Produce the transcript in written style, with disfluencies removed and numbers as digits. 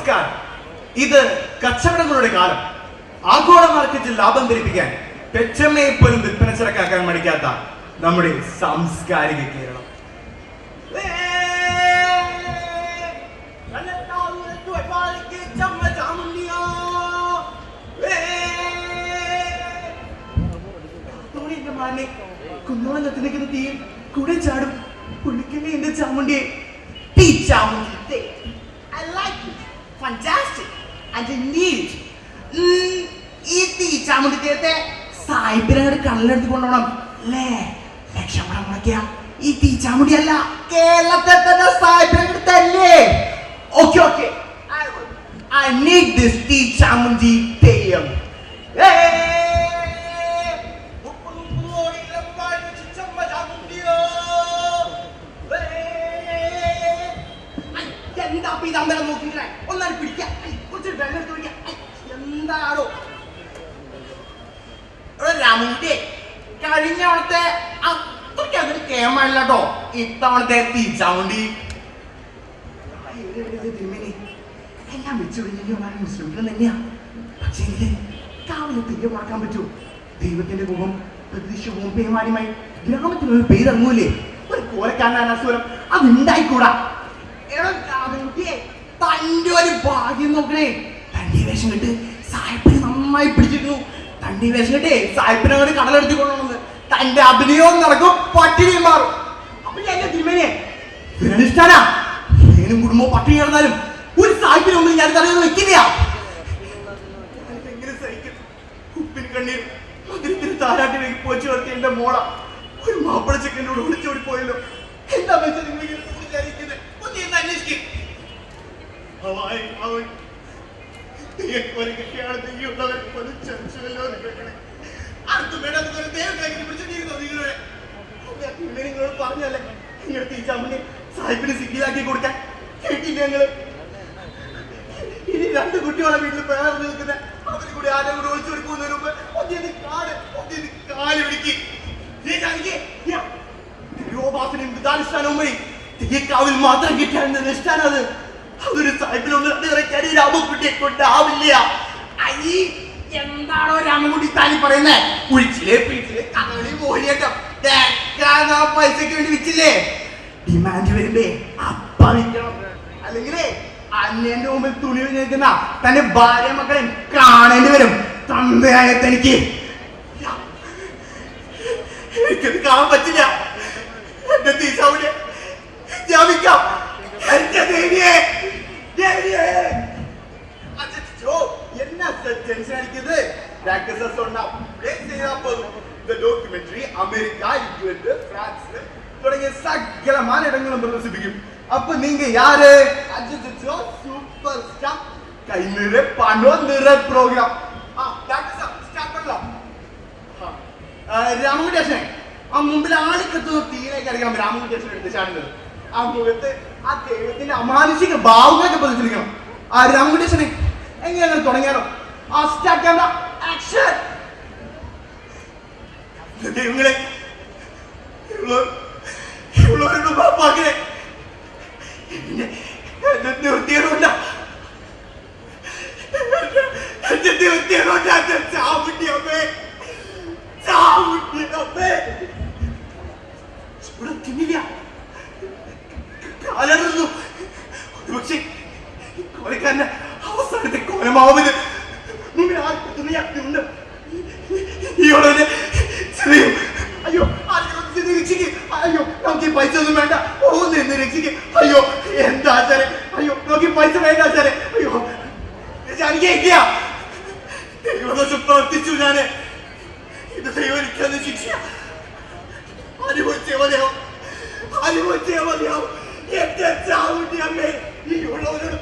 നമസ്കാരം. ഇത് കച്ചവടങ്ങളുടെ കാലം. ആഗോള മാർക്കറ്റിൽ ലാഭം ധരിപ്പിക്കാൻ പെറ്റമ്മയെ പോലും വിൽപ്പന ചരക്കാക്കാൻ മടിക്കാത്ത നമ്മുടെ സാംസ്കാരിക കേരളം. കുന്നോളം കത്തിലേക്കുന്ന തീയും കൂടെ ചാടും. കുളിക്കല്ലേ എന്റെ ചാമുണ്ടിയെ. I like it. Fantastic. And neat. ഈ തീച്ചാമുണ്ടി തീരത്തെ സായിപ്പിനങ്ങോട്ട് കല്ലെടുത്ത് കൊണ്ടുപോകണം അല്ലേ? ലക്ഷണം മുടക്കിയ ഈ തീച്ചാമുണ്ടി അല്ല, കേരളത്തെ തന്നെ സായിപ്പിനങ്ങോട്ട് തല്ലേ. Okay okay, I need this Theechamundi Theyyam. ഒന്നാണ് പിടിക്കാം, കുറച്ച് വെള്ളം എടുത്ത് പിടിക്കാം. എന്താണോ രാമുട്ടി കഴിഞ്ഞ തവണത്തെ അത്രയ്ക്ക് അതിന് കേമല്ല കേട്ടോ. ഇത്തവണത്തെ തീച്ചാമുണ്ടി എല്ലാം വെച്ച് വിളിക്കാൻ മുസ്ലിംകൾ തന്നെയാ. പക്ഷേ കാവലെ തെയ്യം മറക്കാൻ പറ്റൂ? ദൈവത്തിന്റെ മുഖം പ്രതീക്ഷവും പേമാരിയുമായി ഗ്രാമത്തിനൊരു പെയ്തിറങ്ങൂലേ? ഒരു കോലക്കാരനാണ് അസുരം, അതുണ്ടായിക്കൂടാ. തന്റെ ഒരു ഭാഗ്യം നോക്കണേ. തന്റെ വേഷം കെട്ട് സായിപ്പിനെ നന്നായി പിടിച്ചിരുന്നു. തന്റെ വേഷം കെട്ടേ സായിപ്പിനെ അങ്ങോട്ട് കടലെടുത്തി കൊണ്ടുവന്നത്. തന്റെ അഭിനയവും നടക്കും, പട്ടിണിയും മാറും. അപ്പൊ എന്റെ തിരുമേനെ ഇഷ്ടനാ. ഏനും കുടുംബവും പട്ടിണി കിടന്നാലും ഒരു സായിപ്പിനൊന്നും ഞാൻ തടയുന്ന വെക്കില്ല. എങ്ങനെ സഹിക്കും? ഉപ്പിന് കണ്ണീർ മധുരത്തിന് താരാട്ടി വേഗം പോച്ചു വളർത്തിയ എന്റെ മോള ഒരു മാപ്പിള ചെക്കനോട് ഒളിച്ചോടി പോയല്ലോ. എന്താ വെച്ചാൽ നിങ്ങൾ വിചാരിക്കുന്നത്? ഒന്ന് എന്ന് അന്വേഷിക്കും. പറഞ്ഞല്ലേ നിങ്ങൾ തീച്ചാമുണ്ടി സാഹിബിന് സിഗ്ഗിലാക്കി കൊടുക്കാൻ കേട്ടില്ല ഞങ്ങള്. ഇനി 2 കുട്ടികളെ വീട്ടിൽ പേർന്ന് നിൽക്കുന്ന അവര് കൂടി ആരെ കൂടെ ഒളിച്ചു കൊടുക്കുന്നതിന് മുമ്പ് ഒന്നിന് കാല് പിടിക്ക്. തീയക്കാവിൽ മാത്രം കിട്ടാൻ ഇഷ്ടാനത്. അതൊരു സാഹിബിനൊന്നും രാമൻകുട്ടിയെ കൊണ്ടാവില്ല. എന്താണോ രാമൻകുട്ടി താലി പറയുന്നേ? കുഴിച്ചിലെ പിടിച്ചിലെ കഥകളി മോഹിനിയാട്ടം പൈസക്ക് വേണ്ടി വിറ്റില്ലേ? ഡിമാൻഡ് വരുമ്പേ അപ്പ വിൽക്കണം. അല്ലെങ്കിലേ അന്യന്റെ മുമ്പിൽ തുണി നിൽക്കുന്ന തന്റെ ഭാര്യ മക്കളെ കാണേണ്ടി വരും. തന്തയായ തനിക്ക് എനിക്കത് കാണാൻ പറ്റില്ല. എന്റെ തീസാവിനെ ജാമിക്കാം. എന്റെ ദേവിയെ തുടങ്ങിയ സകലമായ ഇടങ്ങളും പ്രദർശിപ്പിക്കും. അപ്പൊ നീങ്ക യാര്? സൂപ്പർ സ്റ്റാർ കൈ നിറ പണോ നിറ പ്രോഗ്രാം. രാമകുട്ടേശനെ ആ മുമ്പിൽ ആളിക്കത്തുന്ന തീയിലേക്ക് അറിയാം രാമകുട്ടേശൻ എടുത്ത് ചാടുന്നത്. ആ മുഖത്ത് ആ ദൈവത്തിന്റെ അമാനുഷിക ഭാവങ്ങളൊക്കെ പ്രദർശിപ്പിക്കണം. ആ രാമകുട്ടേശനെ എങ്ങനെ തുടങ്ങിയാലോ? ആ സ്റ്റാർട്ട് ക്യാമറ ആക്ഷൻ. ദൈവങ്ങളെ പാപ്പാക്കിനെ നിർത്തിയതുകൊണ്ടാ ചാമുട്ടിയമ്മേ ചാമുട്ടിയമ്മേ ഇവിടെ തിന്നില്ല കാലറുന്നു. ഒരുപക്ഷെ കൊലക്കാരന്റെ അവസാനത്തെ കൊലമാവുന്നത് മുമ്പിൽ ആർക്കും യാത്രയുണ്ട്. അയ്യോ രക്ഷിക്ക്. അയ്യോ നമുക്ക് പൈസ ഒന്നും വേണ്ട. ഒന്ന് രക്ഷിക്ക്. അയ്യോ എന്താ ആച്ചാരെ? അയ്യോ നമുക്ക് പൈസ വേണ്ട ആച്ചാരെ. അയ്യോ അനുഗ്രഹിക്കുക. ദൈവദോഷം പ്രവർത്തിച്ചു ഞാന്. ഇത് ദൈവം എനിക്കത് ശിക്ഷ. അനുഭവിച്ചേ മതിയാവും. എന്റെ ചാവുണ്ടി അമ്മേ. ഈ ഉള്ളവരോട്